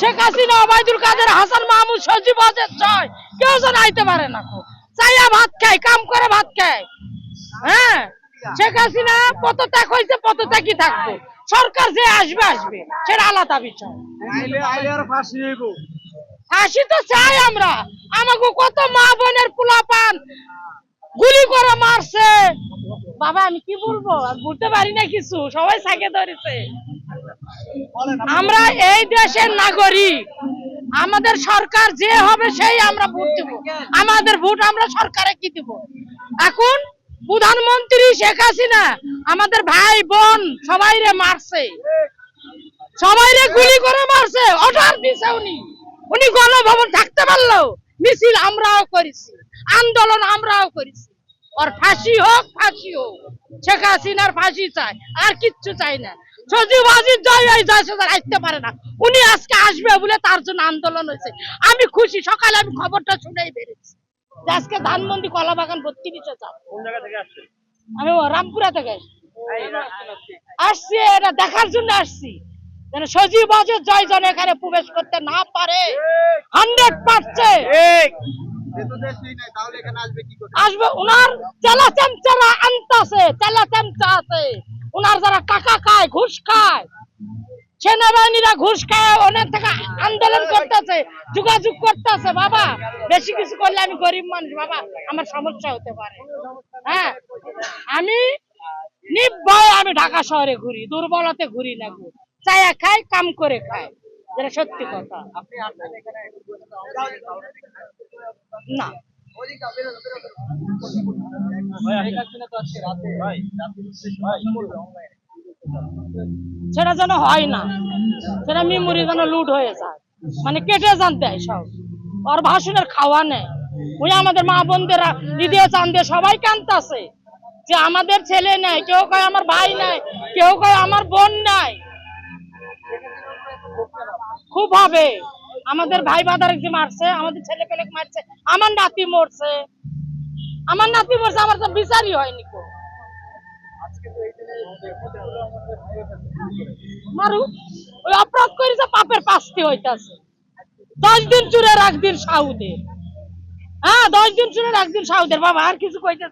শেখ হাসিনা, ওবায়দুল কাদের, হাসান মাহমুদ, সজীব ওয়াজেদ জয় কেউ যেন আইতে পারে না। চাইয়া ভাত খায়, কাম করে ভাত খায়। হ্যাঁ, শেখ হাসিনা পদত্যাগ হয়েছে, পদত্যাগই থাকবো। সরকার যে আসবে আসবে, সেটা আলাদা বিষয়। ফাঁসি তো চাই আমরা। আমাকে কত মা বোনের পোলাপান গুলি করে মারছে। বাবা আমি কি বলবো, বলতে পারি না কিছু, সবাই সাইকে ধরেছে। আমরা এই দেশের নাগরিক, আমাদের সরকার যে হবে সেই আমরা ভোট দেব। আমাদের ভোট আমরা সরকারে কি দেব? এখন প্রধানমন্ত্রী শেখ হাসিনা আমাদের ভাই বোন সবাইরে মারছে, সবাইরে গুলি করে মারছে। অর্ডার দিছে উনি গণভবন থাকতে পারলো। মিছিল আমরাও করেছি, আন্দোলন আমরাও করেছি। আর ফাঁসি হোক, ফাঁসি হোক, শেখ হাসিনার ফাঁসি চাই, আর কিচ্ছু চাই না। সজীব ওয়াজেদ জয় আসতে পারে না, উনি আজকে আসবে বলে তার জন্য আন্দোলন হয়েছে। আমি খুশি, সকালে আমি খবরটা শুনেই বেরিয়েছি আজকে ধানমন্ডি কলাবাগান 32-এ যাব। আমি রামপুরা থেকে আসছি, এটা দেখার জন্য আসছি যেন সজীব ওয়াজেদ জয় যেন এখানে প্রবেশ করতে না পারে। 100% আসবে। ওনার চেলা চামচারা আনতাছে, চেলা চামচা আছে ওনার, যারা টাকা খায়, ঘুষ খায়, সেনাবাহিনীরা ঘুষ খায়, অনেক থেকে আন্দোলন করতেছে, যোগাযোগ করতেছে। বাবা বেশি কিছু করলে আমি গরিব মানুষ, বাবা আমার সমস্যা হতে পারে। হ্যাঁ, আমি নির্ভয় আমি ঢাকা শহরে ঘুরি, দুর্বলতে ঘুরি না, চায়া খাই, কাম করে খাই, যেটা সত্যি কথা। না সেটা যেন হয় না, সেটা মেমোরি যেন লুট হয়ে যায়, মানে কেটে যান দেয় সব। আর ভাষণের খাওয়া নেই। ওই আমাদের মা বোনদেরা ঈদে চান্দে সবাই কাঁদতেছে যে আমাদের ছেলে নাই, কেউ কয় আমার ভাই নাই, কেউ কয় আমার বোন নাই। খুব হবে, আমাদের ভাই বাদার যে মারছে, আমাদের ছেলে পেলে মারছে, আমার নাতি মরছে, আমার নাতি মরছে, আমার তো বিচারই হয়নি। মারু, ওই অপরাধ করেছে, পাপের শাস্তি হইতাছে। 10 দিন চুরের, 1 দিন সাউদের। হ্যাঁ, 10 দিন চুরের, 1 দিন সাউদের। বাবা আর কিছু কইতে